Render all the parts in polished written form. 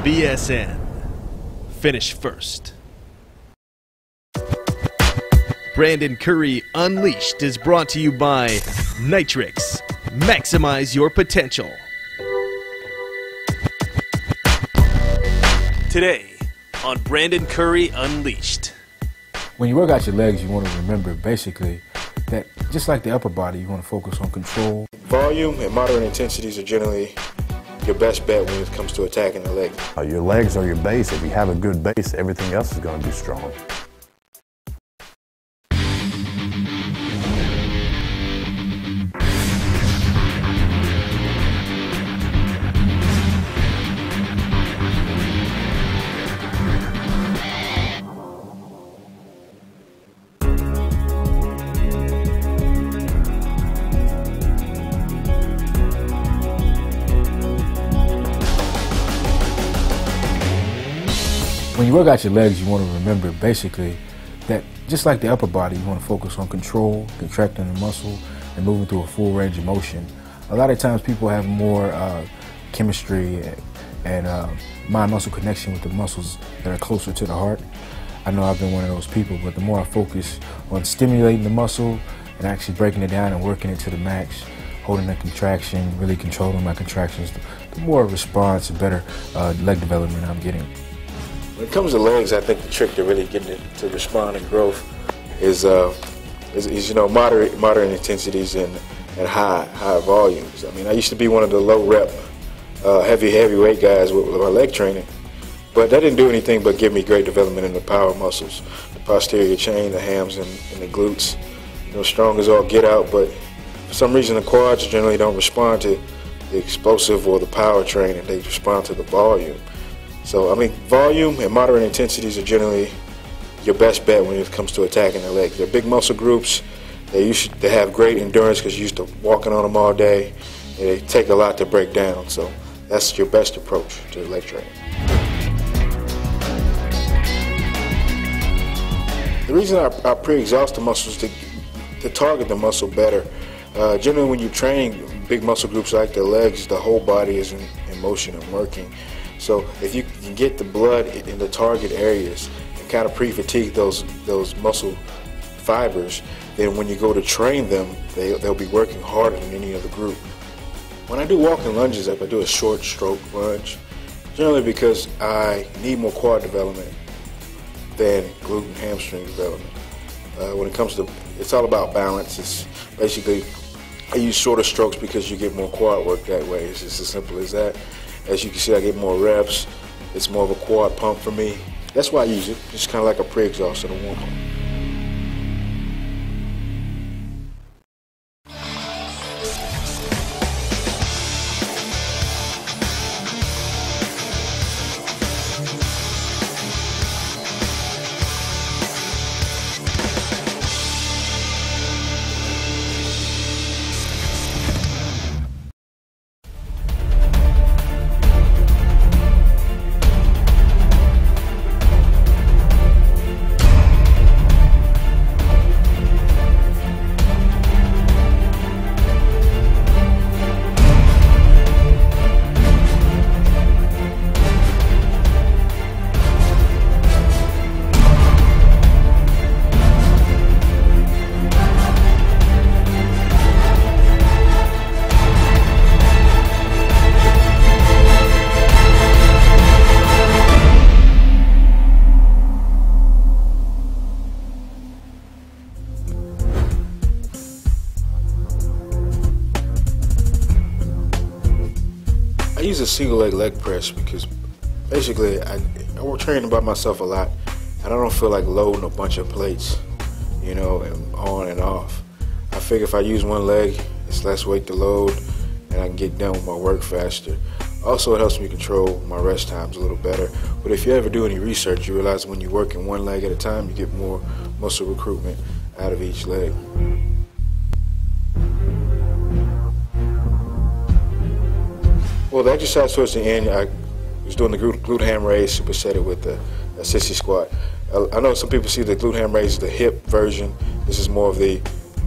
BSN. Finish first. Brandon Curry Unleashed is brought to you by Nitrix. Maximize your potential. Today on Brandon Curry Unleashed. When you work out your legs, you want to remember basically that just like the upper body, you want to focus on control. Volume and moderate intensities are generally your best bet when it comes to attacking the leg. Your legs are your base. If you have a good base, everything else is going to be strong. When you work out your legs, you want to remember basically that just like the upper body, you want to focus on control, contracting the muscle, and moving through a full range of motion. A lot of times people have more chemistry and mind-muscle connection with the muscles that are closer to the heart. I know I've been one of those people, but the more I focus on stimulating the muscle and actually breaking it down and working it to the max, holding that contraction, really controlling my contractions, the more response and better leg development I'm getting. When it comes to legs, I think the trick to really getting it to respond and growth is moderate intensities and high volumes. I mean, I used to be one of the low rep, heavyweight guys with my leg training, but that didn't do anything but give me great development in the power muscles, the posterior chain, the hams, and the glutes. Strong as all get out, but for some reason the quads generally don't respond to the explosive or the power training. They respond to the volume. So, I mean, volume and moderate intensities are generally your best bet when it comes to attacking the legs. They're big muscle groups. They have great endurance because you're used to walking on them all day. And they take a lot to break down. So that's your best approach to leg training. The reason I pre-exhaust the muscles to target the muscle better. Generally, when you're training big muscle groups like the legs, the whole body is in motion and working. So if you can get the blood in the target areas and kind of pre-fatigue those muscle fibers, then when you go to train them, they'll be working harder than any other group. When I do walking lunges, I do a short stroke lunge, generally because I need more quad development than glute and hamstring development. When it comes to, it's all about balance. It's basically, I use shorter strokes because you get more quad work that way. It's just as simple as that. As you can see, I get more reps. It's more of a quad pump for me. That's why I use it. It's kind of like a pre-exhaust and a warm-up. I use a single leg press because basically I work training by myself a lot and I don't feel like loading a bunch of plates, and on and off. I figure if I use one leg, it's less weight to load and I can get done with my work faster. Also, it helps me control my rest times a little better. But if you ever do any research, you realize when you're working one leg at a time, you get more muscle recruitment out of each leg. Well, the exercise towards the end, I was doing the glute ham raise, supersetted with the sissy squat. I know some people see the glute ham raise, the hip version. This is more of the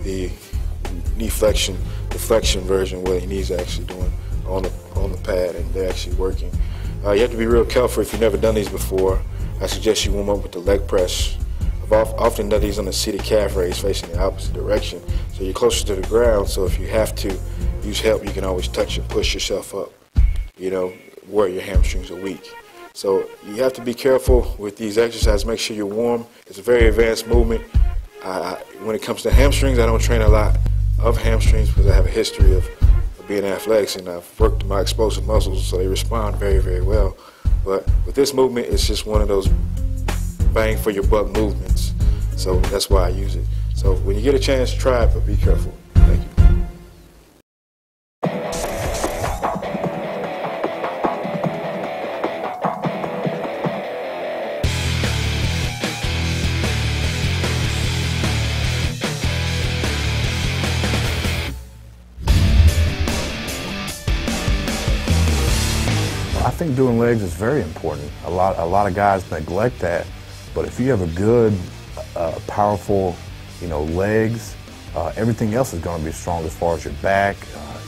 knee flexion, the flexion version where your knees are actually doing on the pad and they're actually working. You have to be real careful if you've never done these before. I suggest you warm up with the leg press. I've often done these on the seated calf raise facing the opposite direction, so you're closer to the ground, so if you have to use help, you can always touch and push yourself up, where your hamstrings are weak. So you have to be careful with these exercises. Make sure you're warm. It's a very advanced movement. When it comes to hamstrings, I don't train a lot of hamstrings because I have a history of being athletics, and I've worked my explosive muscles, so they respond very, very well. But with this movement, it's just one of those bang for your buck movements. So that's why I use it. So when you get a chance, try it, but be careful. Thank you. I think doing legs is very important. A lot of guys neglect that, but if you have a good, powerful, legs, everything else is going to be strong as far as your back,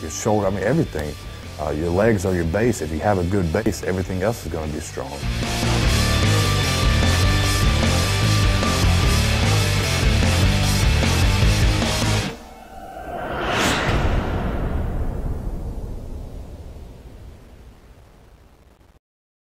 your shoulder. I mean, everything. Your legs are your base. If you have a good base, everything else is going to be strong.